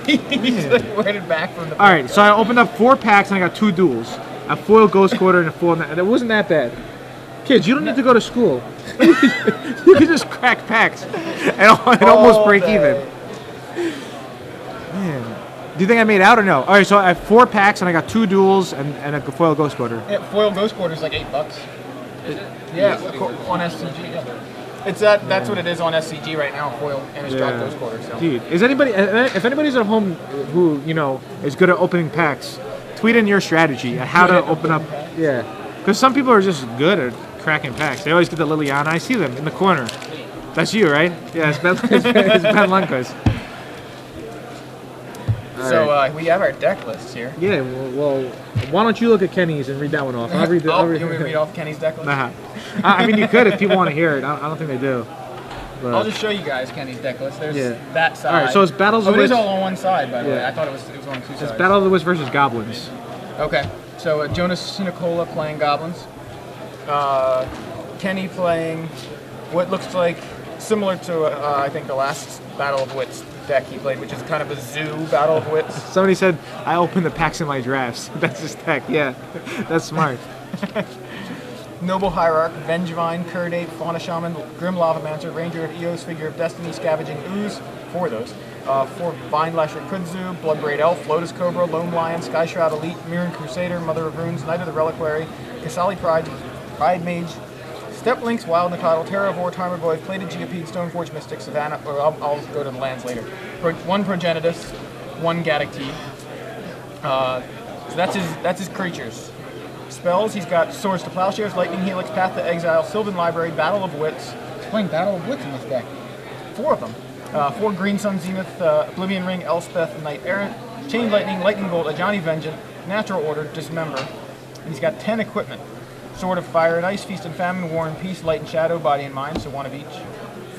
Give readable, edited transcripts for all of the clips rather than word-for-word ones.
He's like worded back from the. All right, so I opened up 4 packs and I got 2 duels. A foil Ghost Quarter and a foil. That wasn't that bad. Kids, you don't need to go to school. You can just crack packs and almost break even. Man. Do you think I made out or no? All right, so I have 4 packs and I got 2 duels and a foil Ghost Quarter. Yeah, foil Ghost Quarter is like $8. Yeah, on SCG. Yeah. It's that's what it is on SCG right now, foil and it's dropped Ghost Quarter. So. Dude, if anybody's at home who is good at opening packs, tweet in your strategy at how to open up. Yeah, because some people are just good at cracking packs. They always get the Liliana. I see them in the corner. That's you, right? Yeah, it's Ben Lunkus. So we have our deck lists here. Yeah, well, why don't you look at Kenny's and read that one off? I'll read you want me to read off Kenny's deck list? Nah. I mean, you could if people want to hear it. I don't think they do. But I'll just show you guys Kenny's deck list. There's that side. All right, so it's Battles of the Wits. Wits. It is all on one side, by the way. I thought it was on 2 sides. It's Battle of the Wits versus Goblins. Okay, so Jonas Sincola playing Goblins. Kenny playing what looks like similar to I think the last Battle of Wits deck he played, which is kind of a zoo Battle of Wits. Somebody said I open the packs in my drafts. That's his deck. Yeah, that's smart. Noble Hierarch, Vengevine, Kurdape, Fauna Shaman, Grim Lavamancer, Ranger of Eos, Figure of Destiny, Scavenging Ooze, 4 of those. 4 Vinelasher Kudzu, Bloodbraid Elf, Lotus Cobra, Lone Lion, Skyshroud Elite, Mirren Crusader, Mother of Runes, Knight of the Reliquary, Kasali Pride Mage, Step Lynx, Wild Nicottle, Terravore, Tarmogoyf, Plated Geopede, Stoneforge Mystic, Savannah, or I'll go to the lands later. 1 Progenitus, 1 Gaddock Tea. So that's his creatures. Spells, he's got Swords to Plowshares, Lightning Helix, Path to Exile, Sylvan Library, Battle of Wits. He's playing Battle of Wits in this deck. 4 of them. 4 Green Sun Zenith, Oblivion Ring, Elspeth, Knight Errant, Chain Lightning, Lightning Bolt, Ajani Vengeance, Natural Order, Dismember. And he's got 10 equipment. Sword of Fire and Ice, Feast and Famine, War and Peace, Light and Shadow, Body and Mind, so 1 of each.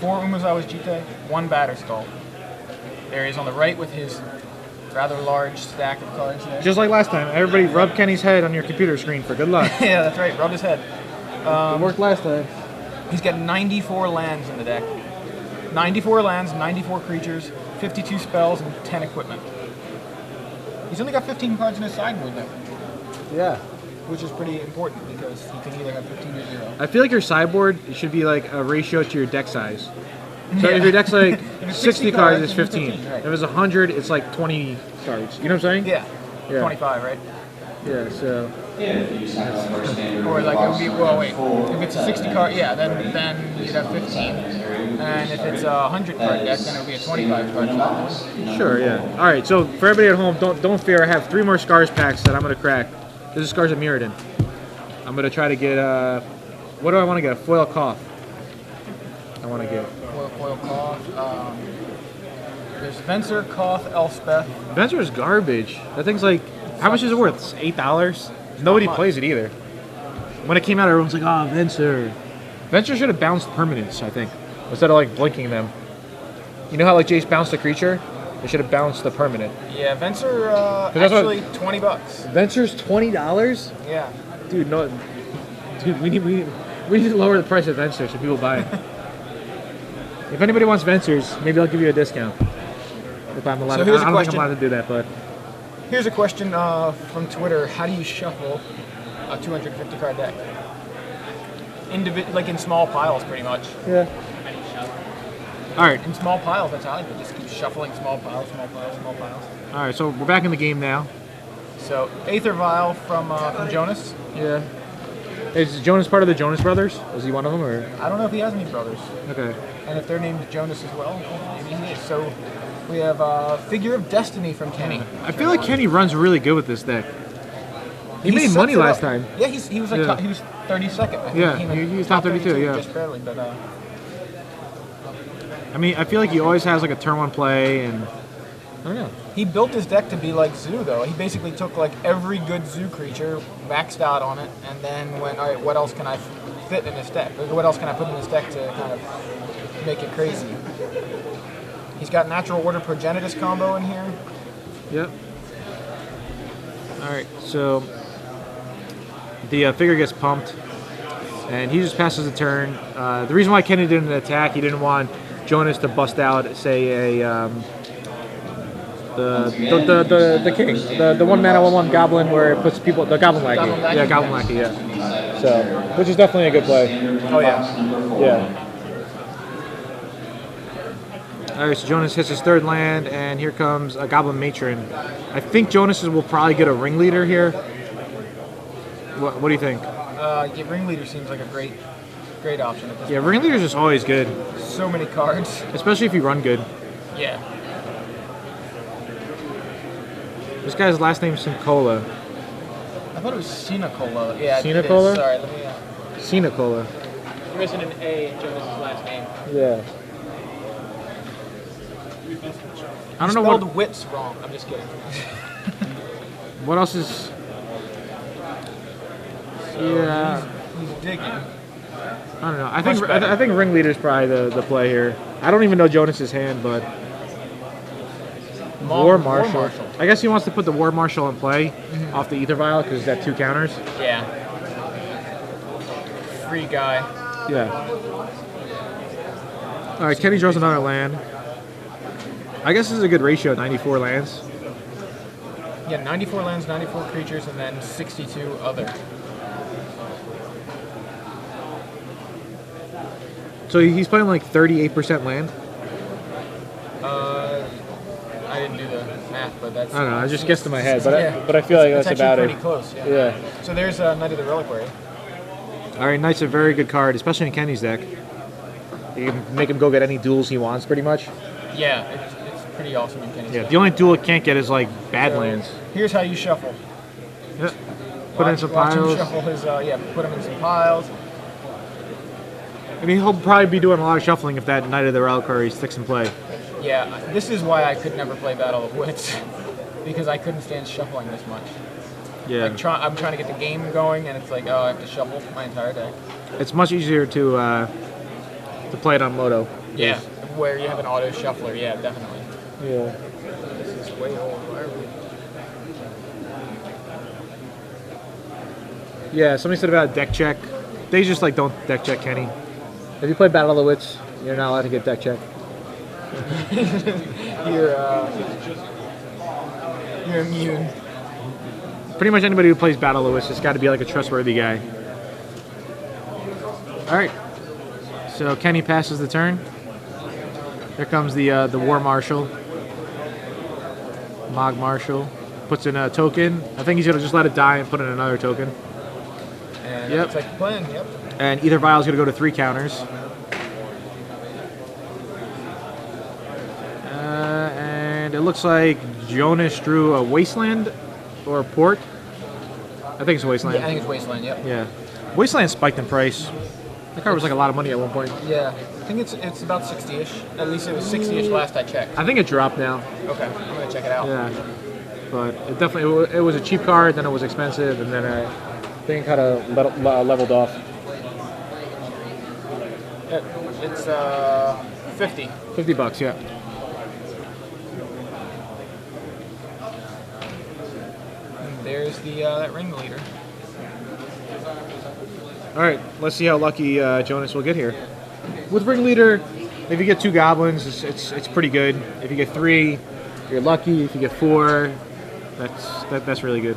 4 Umazawa's Jite, 1 Batterskull. There he is on the right with his rather large stack of cards there. Just like last time, everybody rub Kenny's head on your computer screen for good luck. Yeah, that's right, rub his head. It worked last time. He's got 94 lands in the deck. 94 lands, 94 creatures, 52 spells, and 10 equipment. He's only got 15 cards in his sideboard though. Yeah. Which is pretty important because he can either have 15 or 0. I feel like your sideboard should be like a ratio to your deck size. So if your deck's like 60 cards, it's 15. Right. If it's 100, it's like 20 cards. You know what I'm saying? Yeah. 25, right? Yeah, so... Or like it would be, well wait, if it's a 60 card, yeah, then you'd have 15. And if it's a 100 card deck, then it would be a 25 card deck. Sure, yeah. Alright, so for everybody at home, don't fear, I have 3 more Scars packs that I'm going to crack. This is Scars of Mirrodin. I'm going to try to get, what do I want to get? A Foil Cough. I want to get. Foil Cough. There's Venser, Koth, Elspeth. Venser is garbage. That thing's like, how much is it worth? It's $8? Nobody plays it either. When it came out, everyone's like, oh, Venser. Venser should have bounced permanents, I think, instead of like blinking them. You know how like Jace bounced a creature? They should have bounced the permanent. Yeah, Venser, actually $20. Venser's $20? Yeah. Dude, no. Dude, we need to lower the price of Venser so people buy it. If anybody wants Vencers, maybe I'll give you a discount. If I'm allowed. So here's I don't a think I'm question. allowed to do that, but. Here's a question from Twitter. How do you shuffle a 250 card deck? Like in small piles, pretty much. Yeah. All right. In small piles, that's how I do it. Just keep shuffling small piles, small piles, small piles. All right, so we're back in the game now. So Aether Vial from Jonas. Yeah. Is Jonas part of the Jonas Brothers? Is he one of them, or? I don't know if he has any brothers. Okay. And if they're named Jonas as well, maybe he is. So we have Figure of Destiny from Kenny. I feel like Kenny runs really good with this deck. He made money last time. Yeah, he was like top, he was 32nd. I think. Yeah, he was top 32. Yeah. Just barely, but. I mean, I feel like he always has like a turn 1 play, and I don't know. He built his deck to be like Zoo, though. He basically took like every good Zoo creature, maxed out on it, and then went, all right, what else can I fit in this deck? What else can I put in this deck to kind of make it crazy? He's got Natural Order Progenitus combo in here. Yep. All right, so the figure gets pumped, and he just passes the turn. The reason why Kenny didn't attack, he didn't want Jonas to bust out, say, a The king, the 1 mana 1/1 goblin where it puts people the goblin lackey. Goblin lackey? Yeah, goblin lackey. Yeah. So, which is definitely a good play. Oh yeah. Yeah. All right, so Jonas hits his 3rd land, and here comes a goblin matron. I think Jonas will probably get a ringleader here. What do you think? Yeah, ringleader seems like a great option at this Yeah, point. ringleader's just always good, So many cards. especially if you run good. Yeah. This guy's last name's Sincola. I thought it was Sincola. Yeah, it Sincola? is. Sorry, let me. Sincola. You're missing an A in Jonas' last name. Yeah. I don't know Spelled what wits wrong. I'm just kidding. what else is. Yeah, He's digging. I don't know. I think Much better. I think ringleader's probably the play here. I don't even know Jonas's hand, but War Marshal. I guess he wants to put the War Marshal in play off the Ether Vial because it's got 2 counters. Yeah. Free guy. Yeah. All right, Kenny draws another land. I guess this is a good ratio, 94 lands. Yeah, 94 lands, 94 creatures, and then 62 other. So he's playing like 38% land. I didn't do the math, but that's. I don't know. I just guessed in my head, but Yeah. I feel like that's It's about actually it. pretty close. Yeah. Yeah. So there's Knight of the Reliquary. All right, Knight's a very good card, especially in Kenny's deck. You can make him go get any duels he wants, pretty much. Yeah, it's pretty awesome in Kenny's Yeah. deck. The only duel it can't get is like bad So, lands. Here's how you shuffle. Yep. Put in some Watch him piles. shuffle his. Put him in some piles. I mean, he'll probably be doing a lot of shuffling if that Knight of the Reliquary sticks in play. Yeah, this is why I could never play Battle of Wits, because I couldn't stand shuffling this much. Yeah. Like I'm trying to get the game going, and it's like, oh, I have to shuffle my entire deck. It's much easier to play it on Moto. Yeah, where you have an auto shuffler. Yeah, definitely. Yeah. This is way old. Why are we? Yeah, somebody said about deck check. They just like don't deck check Kenny. If you play Battle of the Wits, you're not allowed to get deck check. You're immune. Pretty much anybody who plays Battle of the Wits has got to be like a trustworthy guy. All right. So Kenny passes the turn. Here comes the War Marshal. Mog Marshal. Puts in a token. I think he's going to just let it die and put in another token. And Yep. looks like the plan. Yep. And either vial is going to go to 3 counters. And it looks like Jonas drew a Wasteland or a Port. I think it's a Wasteland. Yeah, I think it's Wasteland. Yep. Yeah. Wasteland spiked in price. That card was like a lot of money at one point. Yeah. I think it's about 60-ish. At least it was 60-ish last I checked. I think it dropped now. Okay, I'm gonna check it out. Yeah. But it definitely it was a cheap card, then it was expensive, and then I think kind of leveled off. It's 50. $50, yeah. And there's the that ringleader. All right, let's see how lucky Jonas will get here. With Ringleader, if you get 2 goblins, it's pretty good. If you get 3, you're lucky. If you get 4, that's really good.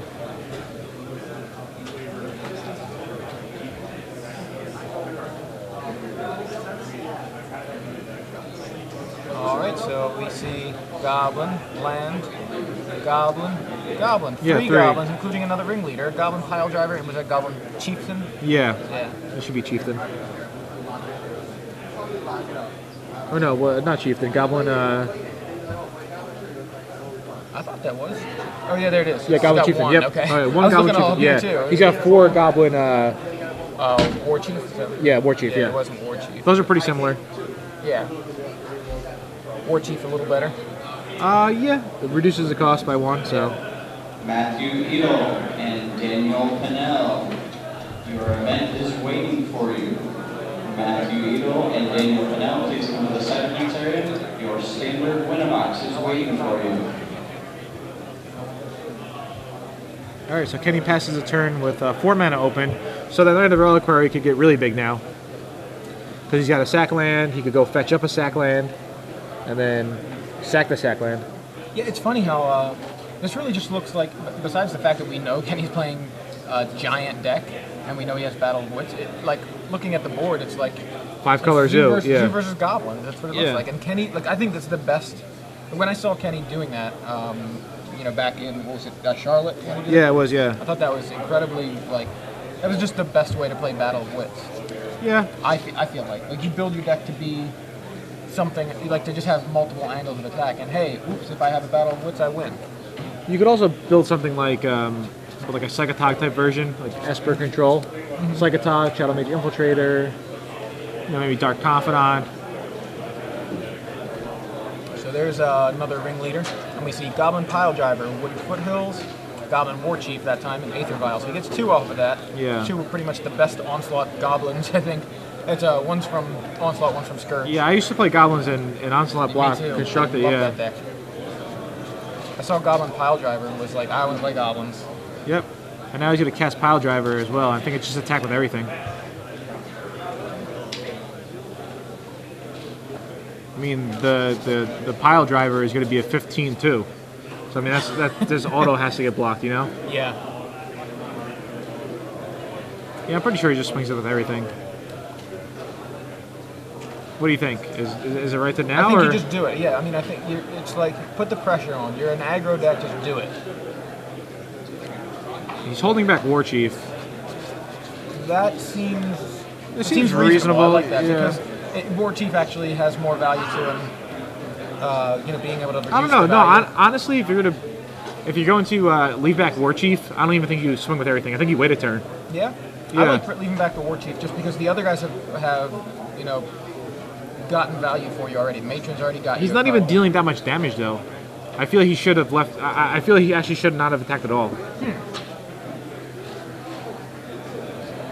All right, so we see goblin, land, goblin, goblin. Yeah, 3 3. goblins, including another ringleader, goblin pile driver, and was that goblin chieftain? Yeah, Yeah. it should be Chieftain. Or no, not Chieftain. Goblin. I thought that was. Oh yeah, there it is. Yeah, It's Goblin got Chieftain. 1, Yep. Okay. All right, I one was Goblin looking all Chieftain. up here Yeah, too. he's got 4 Goblin. War chief. So, Yeah, War Chief. yeah, Yeah, it wasn't war chief. those are pretty similar. Yeah. War chief a little better. Yeah, it reduces the cost by 1. So. Matthew Edel and Daniel Pennell. Your event is waiting for you. Matthew Edel and Daniel Pennell, please come to the center next area. Your standard Winamax is waiting for you. All right, so Kenny passes a turn with 4 mana open, so that Knight of the Reliquary could get really big now. Because he's got a sack land, he could go fetch up a sack land, and then sack the sack land. Yeah, it's funny how this really just looks like, besides the fact that we know Kenny's playing a giant deck, and we know he has Battle of Wits, like, looking at the board, it's like... 5 color zoo, Zoo versus Goblins, that's what it looks like. And Kenny, like, I think that's the best... When I saw Kenny doing that, you know, back in, what was it, Charlotte? Yeah, it was, yeah. I thought that was incredibly, like, that was just the best way to play Battle of Wits. Yeah. I feel like you build your deck to be something, you like to just have multiple angles of attack, and hey, oops, if I have a Battle of Wits, I win. You could also build something like a Psychotog type version, like Esper Control. Psychotog, Shadow Mage Infiltrator, you know, maybe Dark Confidant. So there's another ringleader, and we see Goblin Piledriver, Wooded Foothills, Goblin War Chief that time, and Aether Vial. So he gets 2 off of that. Yeah. 2 were pretty much the best Onslaught Goblins, I think. It's one's from Onslaught, one's from Scourge. Yeah, I used to play Goblins in Onslaught Block Me too. Constructed, Love yeah. that deck. I saw Goblin Piledriver and was like, I want to play Goblins. Yep. And now he's going to cast Piledriver as well. I think it's just attack with everything. I mean, the Piledriver is going to be a 15 too. So I mean, this auto has to get blocked, you know? Yeah. Yeah, I'm pretty sure he just swings it with everything. What do you think? Is it right to now? I think or? you just do it. Yeah, I mean, I think it's like put the pressure on. You're an aggro deck, just do it. He's holding back War Chief. That seems. It seems reasonable. reasonable. I like that yeah. because War Chief actually has more value to him. You know, being able to. I don't know. No, honestly, if you're going to leave back War Chief, I don't even think you swing with everything. I think you wait a turn. Yeah. Yeah. I like leaving back the War Chief just because the other guys have you know, gotten value for you already. Matron's already got. He's not even dealing that much damage though. I feel he should have left. I feel he actually should not have attacked at all.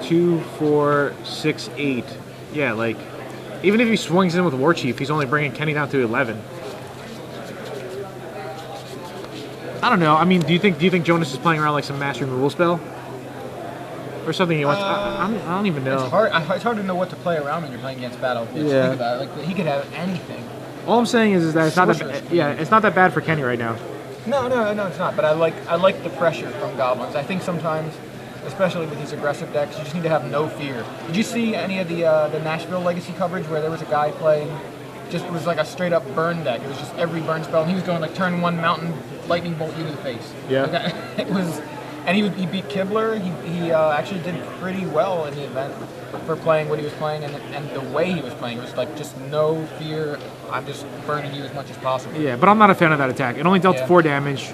2, 4, 6, 8. Yeah, like even if he swings in with War Chief, he's only bringing Kenny down to 11. I don't know. I mean, do you think Jonas is playing around like some master removal spell or something he wants? I don't even know. It's hard to know what to play around when you're playing against Battle. Yeah. Think about it. Like he could have anything. All I'm saying is that it's not that. Yeah, it's not that bad for Kenny right now. No, it's not. But I like the pressure from Goblins. I think sometimes, especially with these aggressive decks, you just need to have no fear. Did you see any of the Nashville Legacy coverage where there was a guy playing? It was like a straight up burn deck. It was just every burn spell, and he was going like turn 1 Mountain Lightning Bolt you to the face. Yeah. Like, it was, and he beat Kibler. He actually did pretty well in the event for playing what he was playing, and the way he was playing was like just no fear. I'm just burning you as much as possible. Yeah, but I'm not a fan of that attack. It only dealt 4 damage,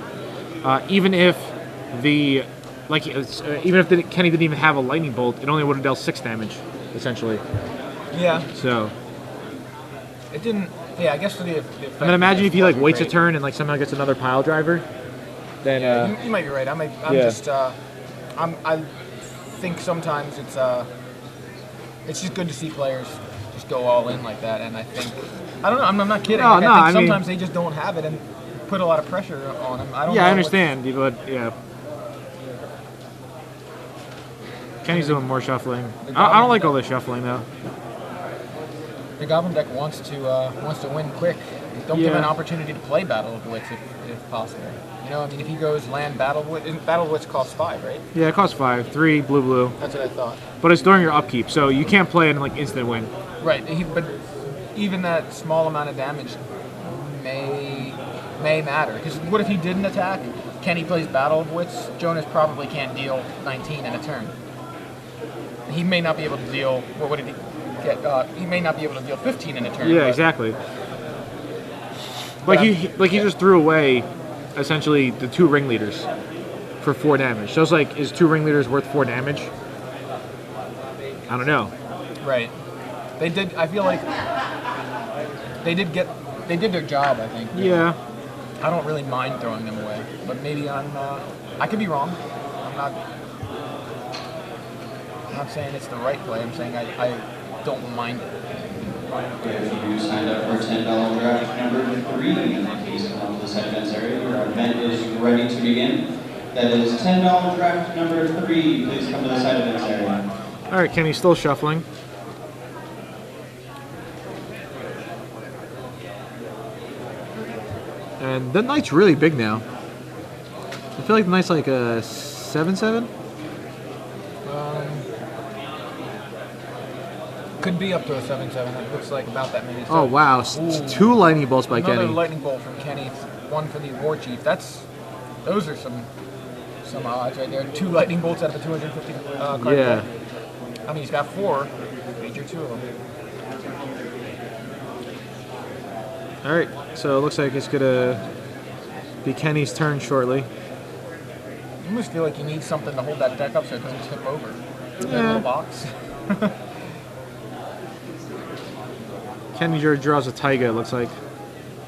even if Kenny didn't even have a lightning bolt, it only would have dealt 6 damage, essentially. Yeah. So. It didn't. Yeah, I guess for the effect, I mean, imagine if he like waits great. a turn and like somehow gets another pile driver. Then you might be right. I think sometimes it's just good to see players just go all in like that, and I think I don't know. I'm not kidding. No, I think sometimes they just don't have it and put a lot of pressure on them. I don't. Yeah, know I understand, but yeah. Kenny's doing more shuffling. I don't like all this shuffling though. The Goblin deck wants to win quick. Don't give him an opportunity to play Battle of Wits if possible. You know, I mean, if he goes land Battle of Wits costs 5, right? Yeah, it costs 5, 3 blue. That's what I thought. But it's during your upkeep, so you can't play it in like instant win. Right, but even that small amount of damage may matter. Because what if he didn't attack? Kenny plays Battle of Wits. Jonas probably can't deal 19 in a turn. He may not be able to deal. What would he get? He may not be able to deal 15 in a turn. Yeah, exactly. He just threw away essentially the 2 ringleaders for 4 damage. So it's like, is 2 ringleaders worth 4 damage? I don't know. Right. They did. I feel like they did their job. I think. Yeah. I don't really mind throwing them away, but maybe I could be wrong. I'm not saying it's the right play. I'm saying I don't mind it. If you signed up for $10 draft number 3, please come up to the side fence area. Your event is ready to begin. That is $10 draft number 3. Please come to the side fence area. All right, Kenny's still shuffling. And the Knight's really big now. I feel like the Knight's like a 7/7. Could be up to a 7/7. It looks like about that many. Oh wow, two lightning bolts by Another Kenny. lightning bolt from Kenny. One for the War Chief. Those are some odds right there. 2 lightning bolts out of a 250 card Yeah. deck. I mean, he's got 4. Major 2 of them. All right, so it looks like it's gonna be Kenny's turn shortly. You almost feel like you need something to hold that deck up so it doesn't tip over. That little box. Kenny draws a Taiga, it looks like.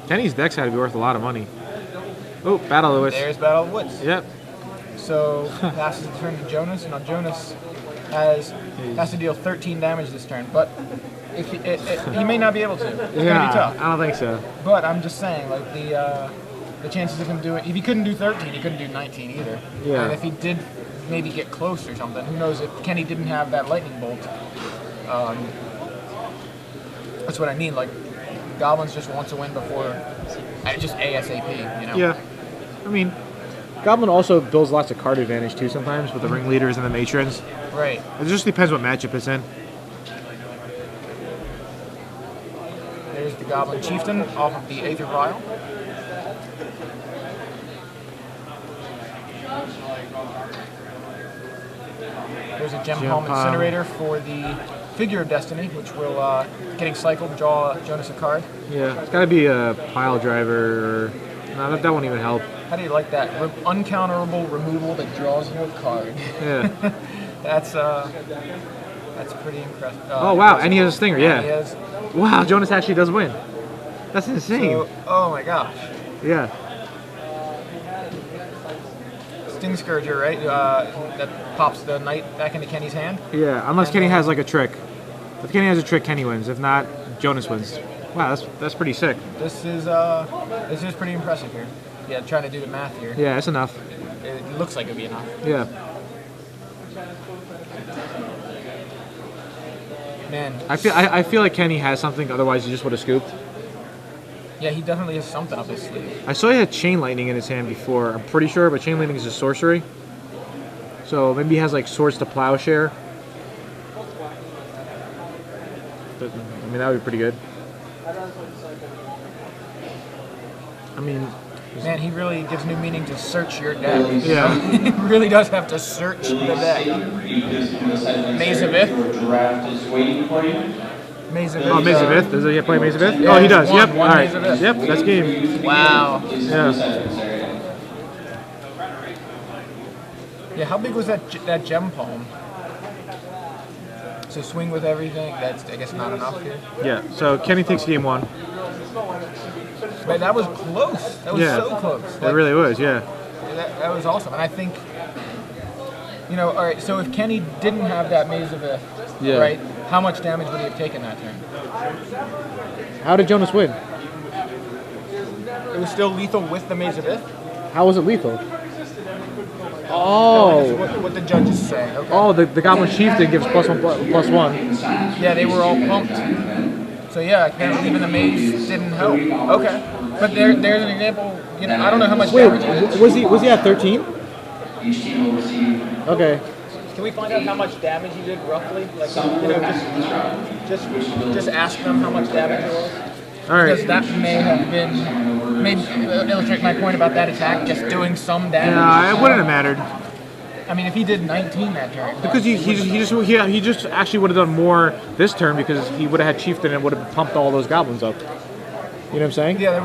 Kenny's deck's had to be worth a lot of money. Oh, Battle of the Wits. There's Battle of the Woods. Yep. So passes the turn to Jonas, and now Jonas has to deal 13 damage this turn, but if he may not be able to. It's gonna be tough. I don't think so. But I'm just saying, like the chances of him doing, if he couldn't do 13, he couldn't do 19 either. Yeah. And if he did maybe get close or something, who knows if Kenny didn't have that lightning bolt. That's what I mean. Like Goblins just wants to win before, just ASAP. You know. Yeah. I mean, Goblin also builds lots of card advantage too sometimes with the ringleaders and the matrons. Right. It just depends what matchup it's in. There's the Goblin Chieftain off of the Aether Vial. There's a Gem Palm Incinerator for the Figure of Destiny, which will, getting cycled, draw Jonas a card. Yeah, it's got to be a pile driver or... No, that won't even help. How do you like that? Uncounterable removal that draws you a card. Yeah. That's pretty impressive. Oh, wow, and he has a Stinger, yeah. He has, Wow, Jonas actually does win. That's insane. so, oh my gosh. Yeah. Sting Scourger, right? That pops the knight back into Kenny's hand. Yeah, unless Kenny has like a trick. If Kenny has a trick, Kenny wins. If not, Jonas wins. Wow, that's pretty sick. This is pretty impressive here. Yeah, trying to do the math here. Yeah, that's enough. It looks like it'd be enough. Yeah. Man. I feel like Kenny has something, otherwise he just would have scooped. Yeah, he definitely has something up his sleeve. I saw he had Chain Lightning in his hand before, I'm pretty sure, but Chain Lightning is a sorcery. So maybe he has like Swords to Plowshare. But, I mean, that would be pretty good. I mean... Man, he really gives new meaning to search your deck. Yeah. He really does have to search the deck. Maze of Ith. Draft is waiting for you. Maze of Ith. Oh, Maze of Ith? Does he play Maze of Ith? Yeah, Oh, he does. one Yep. Maze All right. of Ith. Yep, that's game. Wow. Yeah. Yeah, how big was that Gem Palm? So swing with everything, that's, I guess, not enough here. Yeah, so Kenny takes game 1. But that was close. That was so close. It really was, yeah. That was awesome. And I think, you know, all right, so if Kenny didn't have that Maze of Ith, right, how much damage would he have taken that turn? How did Jonas win? It was still lethal with the Maze of Ith? How was it lethal? Oh. What the judges say. Okay. Oh, the Goblin Chieftain gives +1/+1. Yeah, they were all pumped. So yeah, apparently even the maze didn't help. Okay. But there's an example, you know, I don't know how much damage he did. Was he at 13? Okay. Can we find out how much damage he did roughly? Like, you know, just ask them how much damage it was. All right. Because that may have been, maybe illustrate my point about that attack, just doing some damage. Yeah, it wouldn't have mattered. I mean, if he did 19 that turn. Because he just actually would have done more this turn because he would have had Chieftain and would have pumped all those goblins up. You know what I'm saying? Yeah, there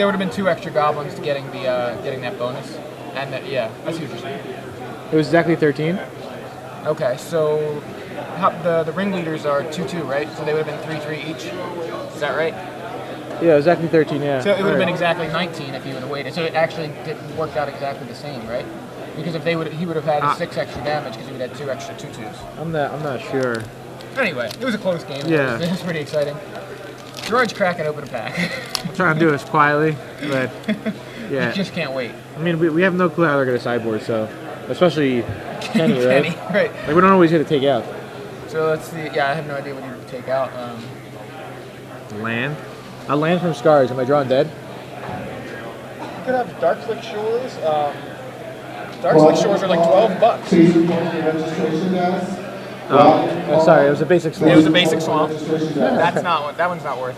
would have been 2 extra goblins to getting that bonus, and yeah, I see what you're saying. It was exactly 13. Okay, so the ringleaders are 2/2, right? So they would have been 3/3 each. Is that right? Yeah, exactly 13. Yeah. So it would have been exactly 19 if he would have waited. So it actually worked out exactly the same, right? Because if he would have had 6 extra damage because he would have had 2 extra 2/2s. I'm not sure. Anyway, it was a close game. Yeah. It was pretty exciting. George cracking open a pack. I'm trying to do this quietly, but yeah. You just can't wait. I mean, we have no clue how they're going to sideboard, so especially Kenny, right? Kenny, right. Like we don't always hit to take out. So let's see. Yeah, I have no idea what you take out. Land. A land from Scars. Am I drawing dead? could have Dark Slick Shores. Dark Slick Shores are like $12. Please report your registration desk. Oh, sorry, it was a basic swamp. It was a basic swamp. That's not what. That one's not worth.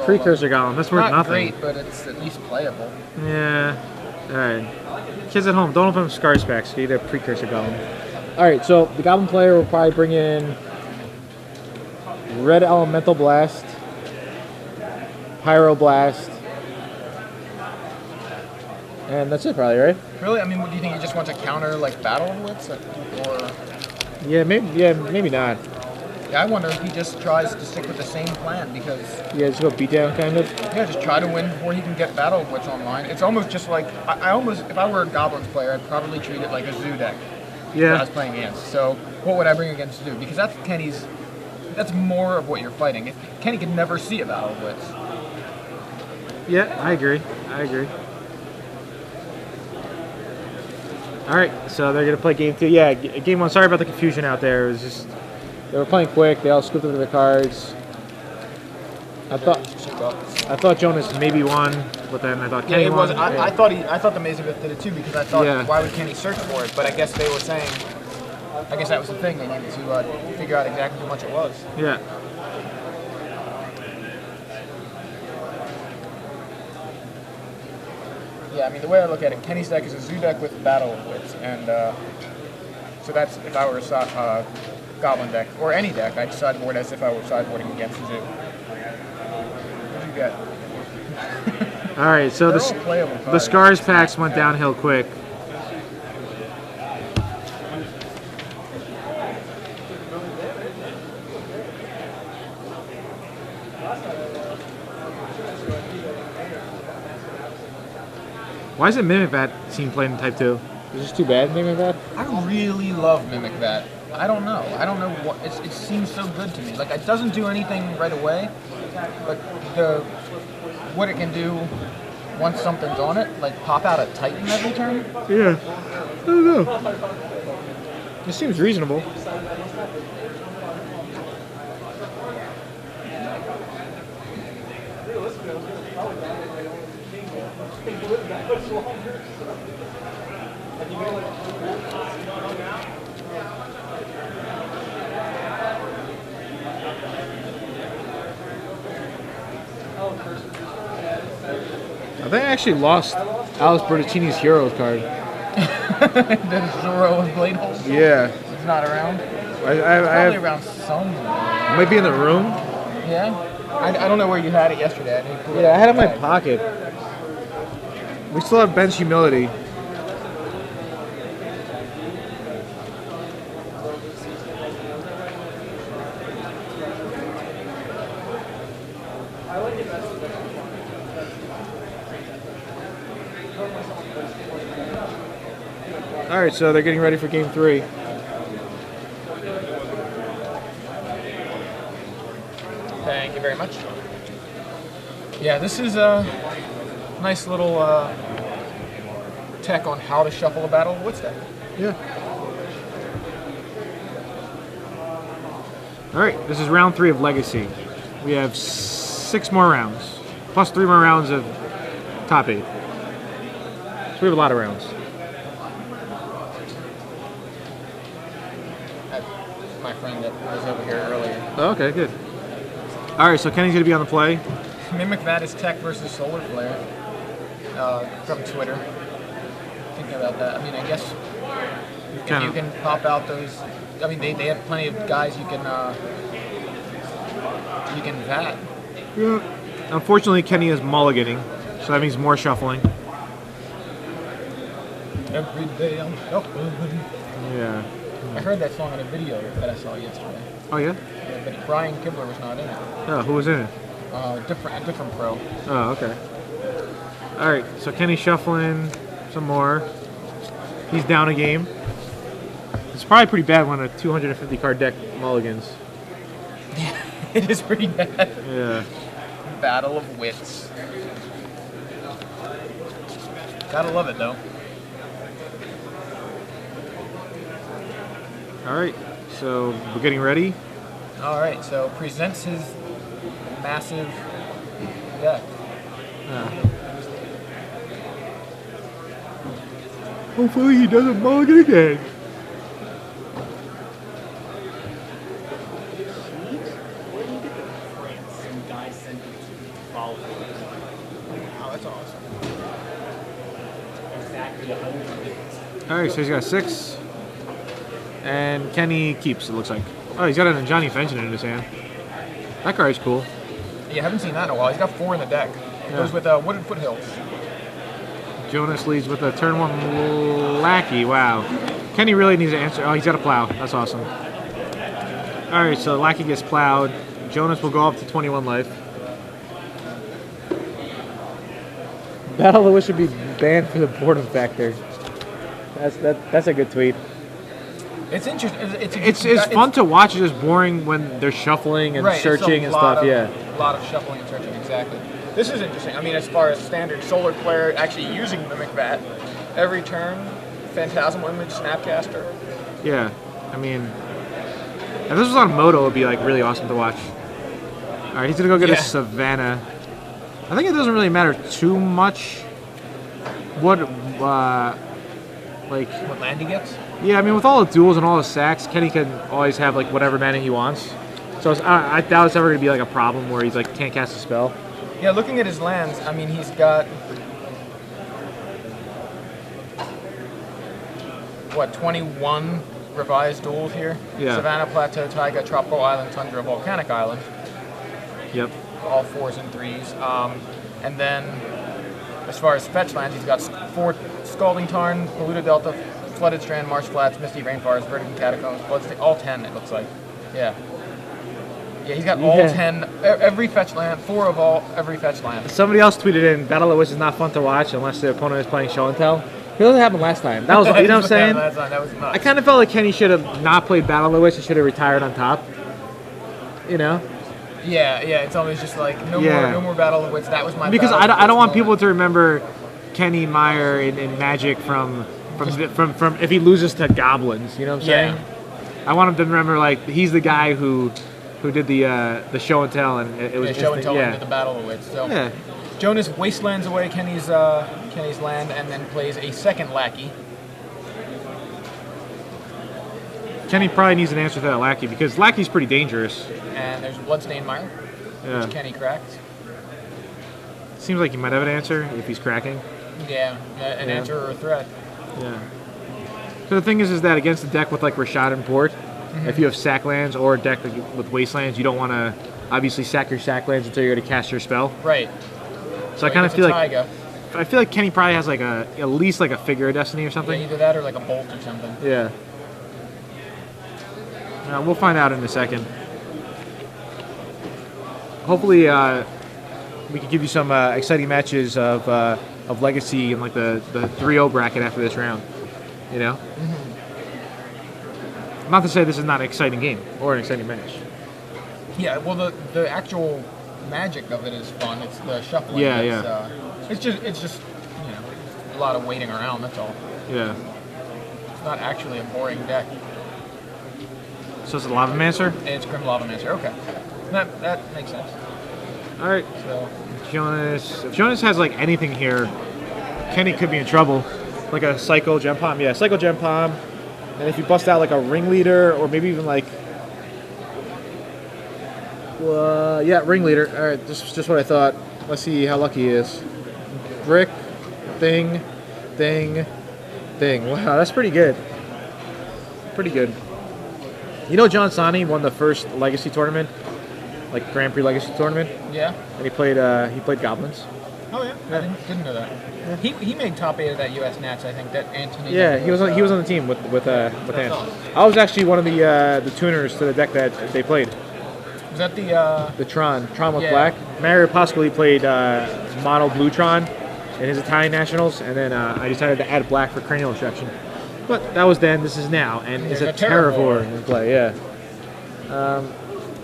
Precursor Golem. That's worth Not nothing. great, but it's at least playable. Yeah. All right. Kids at home, don't open up Scars packs. You need a Precursor Golem. All right. So the Goblin player will probably bring in Red Elemental Blast, Pyro Blast, and that's it, probably, right? Really? I mean, what do you think? He just wants to counter like Battle Blitz, or? Yeah, maybe not. Yeah, I wonder if he just tries to stick with the same plan because. Yeah, just go beat down, kind of. Yeah, just try to win before he can get Battle Blitz online. It's almost just like I almost, if I were a Goblins player, I'd probably treat it like a Zoo deck. That I was Yeah. playing against. So what would I bring against Zoo? Because that's Kenny's. That's more of what you're fighting. If Kenny could never see a Battle Blitz. Yeah, I agree. All right, so they're gonna play game 2. Yeah, game 1. Sorry about the confusion out there. It was just they were playing quick. They all scooped up their cards. I thought Jonas maybe won, but then I thought Yeah, Kenny it was. won. I thought the Mazavith did it too because I thought Yeah. why would Kenny search for it? But I guess they were saying. I guess that was the thing. They needed to figure out exactly how much it was. Yeah. Yeah, I mean, the way I look at it, Kenny's deck is a Zoo deck with Battle Blitz, and so that's if I were a Goblin deck, or any deck, I'd sideboard as if I were sideboarding against Zoo. What'd you get? All right, so They're all playable the cards. Scars packs went downhill quick. Why is it Mimic Vat team played in Type 2? Is this too bad, Mimic Vat? I really love Mimic Vat. I don't know. What it seems so good to me. Like it doesn't do anything right away, but what it can do once something's on it, like pop out a Titan every turn. Yeah. I don't know. This seems reasonable. I think I actually lost Alice Bertoncini's Heroes card. The Zoro of Blade Holes. Yeah. It's not around. I Probably have, around somewhere. might be in the room. Yeah. I don't know where you had it yesterday. I didn't pull it Yeah, I out had it in my today. pocket. We still have Ben's Humility. All right, so they're getting ready for game 3. Thank you very much. Yeah, this is a nice little tech on how to shuffle a Battle of Wits deck. Yeah. All right, this is round 3 of Legacy. We have 6 more rounds, plus 3 more rounds of top 8. So we have a lot of rounds. That's my friend that was over here earlier. Oh, okay, good. All right, so Kenny's gonna be on the play. Mimic Vat is tech versus Solar Flare from Twitter. Thinking about that. I mean, I guess if Kinda. you can pop out those. I mean, they have plenty of guys you can vat. Yeah. Unfortunately, Kenny is mulliganing, so that means more shuffling. Every day I'm shuffling. Yeah. I heard that song in a video that I saw yesterday. Oh yeah. Yeah, but Brian Kibler was not in it. Oh, who was in it? A different pro. Oh, okay. All right, so Kenny's shuffling some more. He's down a game. It's probably pretty bad when a 250 card deck mulligans. It is pretty bad. Yeah. Battle of Wits. Gotta love it though. All right, so we're getting ready. All right, so presents his massive deck. Hopefully he doesn't mulligan again. Oh, that's awesome. Alright, so he's got 6. And Kenny keeps, it looks like. Oh, he's got an Johnny Fenton in his hand. That card's cool. Yeah, I haven't seen that in a while. He's got 4 in the deck. It goes with Wooded Foothills. Jonas leads with a turn 1 Lackey. Wow. Kenny really needs to answer. Oh, he's got a plow. That's awesome. Alright, so Lackey gets plowed. Jonas will go up to 21 life. Battle of the Wish should be banned for the boredom factor. That's a good tweet. It's interesting. It's fun to watch. It's just boring when they're shuffling and searching and stuff. Yeah. A lot of shuffling and searching, exactly. This is interesting. I mean, as far as standard Solar player actually using Mimic Vat, every turn, Phantasmal Image, Snapcaster. Yeah. I mean, if this was on Moto, it would be like really awesome to watch. All right, he's gonna go get a Savannah. I think it doesn't really matter too much what What land he gets? Yeah, I mean, with all the duels and all the sacks, Kenny can always have like whatever mana he wants. So I doubt it's ever gonna be like a problem where he's like can't cast a spell. Yeah, looking at his lands, I mean, he's got what, 21 revised duels here? Yeah. Savannah, Plateau, Taiga, Tropical Island, Tundra, Volcanic Island. Yep. All 4s and 3s. And then, as far as fetch lands, he's got 4 Scalding Tarn, Polluted Delta, Flooded Strand, Marsh Flats, Misty Rainforest, Vertigan Catacombs, Bloodstain, all 10 it looks like. Yeah. Yeah, he's got all 10, every fetch land, 4 of every fetch land. Somebody else tweeted in, Battle of the Wish is not fun to watch unless the opponent is playing Show and Tell. It doesn't happen last time. That was, you know what I'm saying? That was nuts. I kind of felt like Kenny should have not played Battle of the Wish and should have retired on top. You know? Yeah, it's always just like, no more Battle of the Wits. That was my Because Battle I don't want people to remember Kenny Meyer in Magic from if he loses to Goblins, you know what I'm saying? I want him to remember like he's the guy who did the show and tell, and it was show and tell into the Battle of Wits. So yeah. Jonas wastelands away Kenny's land and then plays a second Lackey. Kenny probably needs an answer to that Lackey because Lackey's pretty dangerous. And there's Bloodstained Mire, which Kenny cracked. Seems like he might have an answer if he's cracking. Yeah, an answer or a threat. Yeah. So the thing is that against the deck with like Rashad and Port, if you have sack lands or a deck with wastelands, you don't want to obviously sack your sack lands until you're going to cast your spell. Right. So I kind of feel like Kenny probably has like at least like a Figure of Destiny or something. Yeah, either that or like a Bolt or something. Yeah. We'll find out in a second. Hopefully, we can give you some exciting matches of Legacy in like the 3-0 bracket after this round. You know. Not to say this is not an exciting game or an exciting match. Yeah, well, the actual magic of it is fun. It's the shuffling. Yeah, It's just a lot of waiting around. That's all. Yeah. It's not actually a boring deck. So it's a Lavamancer? It's Grim Lavamancer. Okay, that makes sense. All right. So Jonas, if Jonas has like anything here, Kenny could be in trouble. Like a Psycho Gem Palm. Yeah, Psycho Gem Palm. And if you bust out like a Ringleader or maybe even like Ringleader. All right, just what I thought. Let's see how lucky he is. Brick, thing. Wow, that's pretty good. Pretty good. You know, John Sani won the first Legacy tournament, like Grand Prix Legacy tournament. Yeah. And he played Goblins. Oh yeah, I didn't know that. Yeah. He made top 8 of that U.S. Nats, I think. That Anthony. Yeah, he was on the team with Ant. I was actually one of the tuners to the deck that they played. Was that the Tron with black? Mario Pasquale played mono blue Tron in his Italian Nationals, and then I decided to add black for cranial instruction. But that was then. This is now, and it's a Terravore in play. Yeah.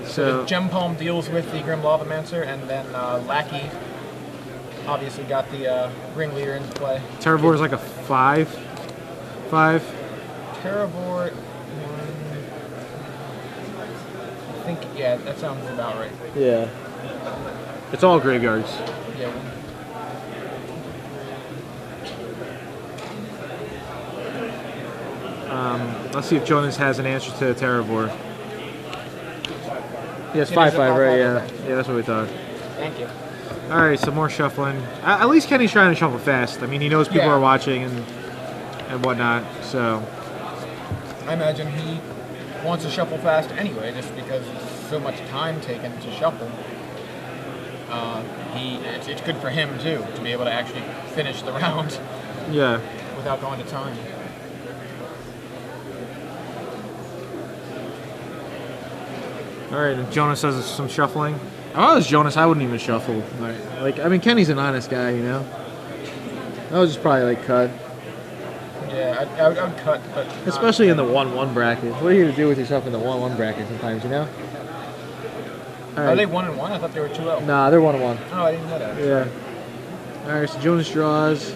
So the Gem Palm deals with the Grim Lavamancer, and then Lackey obviously got the Ringleader into play. Terravore is like a 5. Terravore, I think, yeah, that sounds about right. Yeah. It's all graveyards. Yeah. Let's see if Jonas has an answer to the Terravore. Yes, It is a 5-5, right? 5-5, Yeah, okay. yeah, that's what we thought. Thank you. All right, some more shuffling. At least Kenny's trying to shuffle fast. I mean, he knows people Yeah. are watching and whatnot. So I imagine he wants to shuffle fast anyway, just because so much time taken to shuffle. It's good for him too to be able to actually finish the round yeah. without going to time. All right, and Jonas does some shuffling. If I was Jonas, I wouldn't even shuffle. Like, I mean, Kenny's an honest guy, you know. I would just probably like cut, Yeah, I would cut, but not- especially in the 1-1 bracket. What are you gonna do with yourself in the 1-1 bracket sometimes, you know? All Are right. they 1-1? I thought they were 2-0. Nah, they're 1-1. Oh, I didn't know that. Yeah. All right, so Jonas draws.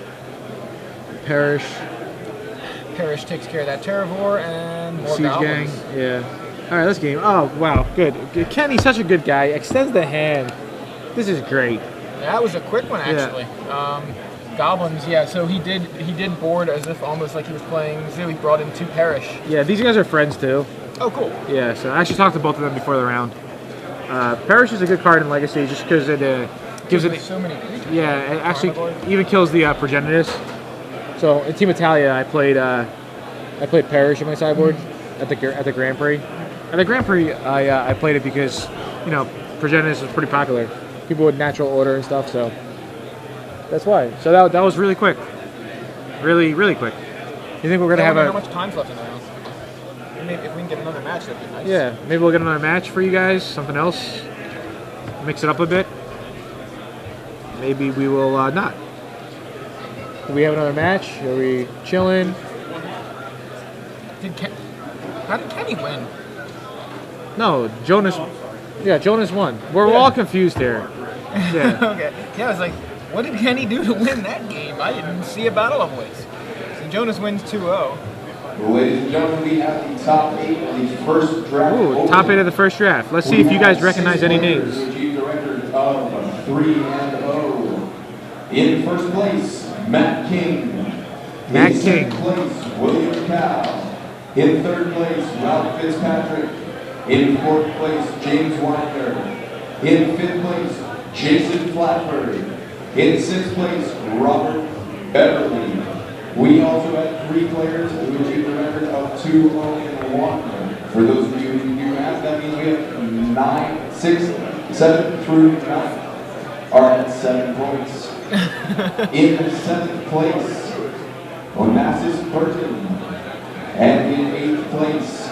Perish. Parrish takes care of that Terravore and more Siege Gang. goblins. Yeah. All right, let's game. Oh, wow, good. Kenny's such a good guy. Extends the hand. This is great. That was a quick one actually. Goblins, yeah. So he did board as if almost like he was playing zoo. He brought in 2 Parrish. Yeah, these guys are friends too. Oh, cool. Yeah, so I actually talked to both of them before the round. Perish is a good card in Legacy just because it gives it. So many creatures. Yeah, it actually Carnivore. even kills the Progenitus. So in Team Italia, I played Perish in my sideboard at the Grand Prix. At the Grand Prix, I played it because Progenitus was pretty popular. People would natural order and stuff, so that's why. So that was really quick, really quick. You think we're gonna have how a much time's left in the round? Maybe if we can get another match, that'd be nice. yeah? Maybe we'll get another match for you guys. Something else. Mix it up a bit. Maybe we will not. Do we have another match? Are we chilling? How did Kenny win? No, Jonas. Yeah, Jonas won. We're all confused here. Yeah. Okay. Yeah, I was like, what did Kenny do to win that game? I didn't see a battle of wits. So Jonas wins 2-0. Ladies and gentlemen, we have the top 8 of the first draft. Ooh, top 8 of the first draft. Let's see if you guys recognize any names. Who achieved a record of 3-0. In first place, Matt King. Matt In King. second place, William Cow. In third place, Ralph Fitzpatrick. In fourth place, James Winder. In fifth place, Jason Flatbury. In sixth place, Robert Beverly. We also had 3 players who achieved a record of 2-0-1. For those of you who do math, that means we have 7 through 9 are at 7 points. In 7th place, Onassis Burton. And in 8th place,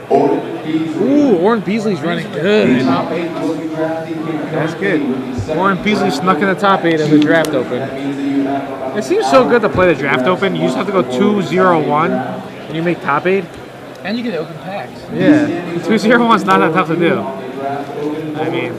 Oren Beasley. Ooh, Oren Beasley's running The good. top 8 will be drafting That's good. with the second Oren Beasley snuck in the top 8 of the draft open. That means that you have about It seems so good to play the draft open. You just have to go 2-0-1 and you make top 8. And you get open packs. Yeah, 2-0-1's not that tough to do. I mean,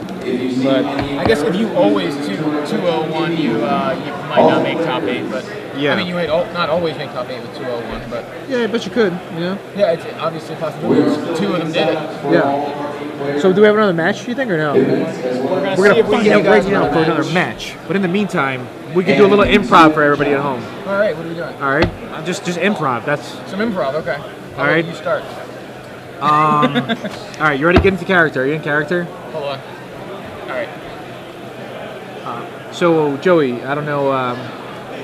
but I guess if you always 2-0-1, you might not make top 8, but Yeah. I mean, you might not always make top 8 with 2-0-1, but yeah, but you could, you know. yeah, it's obviously a possibility. 2 of them did it. Yeah. So do we have another match? Do you think or no? We're gonna We're see gonna if we can find get out you guys right now for another match. match. But in the meantime, we could do a little improv for everybody at home. All right, what are we doing? All right, just improv. That's Some improv, okay. All right. You start. all right. You ready to get into character? Are you in character? Hold on. All right. So Joey, I don't know.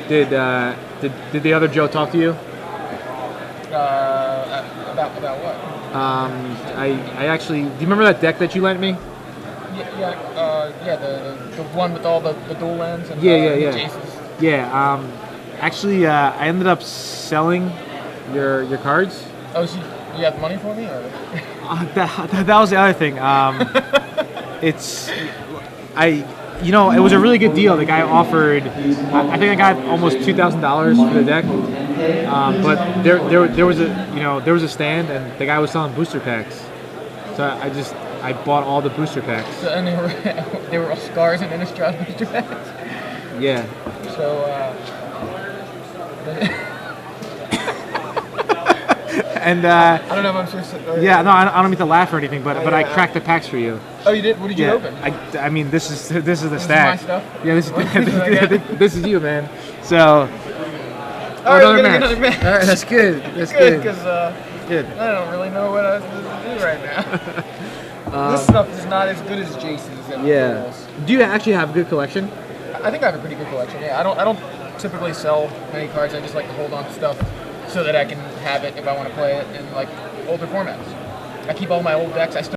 Did the other Joe talk to you? About what? I actually. Do you remember that deck that you lent me? Yeah, the one with all the dual lands and Yeah. Jaces. Yeah. Actually, I ended up selling your cards. Oh, so you have money for me, or? That was the other thing. It was a really good deal. The guy offered, I think I got almost $2,000 for the deck. But there was a stand, and the guy was selling booster packs. So I bought all the booster packs. So, and they were all scars and Innistrad booster packs. Yeah. So. And I don't know if I'm supposed to. yeah, no, I don't mean to laugh or anything, but I yeah. cracked the packs for you. Oh, you did? What did you Yeah, open? I mean, this is the This is stack. my stuff? Yeah, this What did I get? this is you, man. So All right, we're gonna get another match. All right, that's good. That's Good, good. because Good. I don't really know what I was supposed to do right now. This stuff is not as good as Jason's. And Yeah. Paul's. Do you actually have a good collection? I think I have a pretty good collection. Yeah, I don't typically sell many cards. I just like to hold on to stuff so that I can have it if I want to play it in like older formats. I keep all my old decks. I still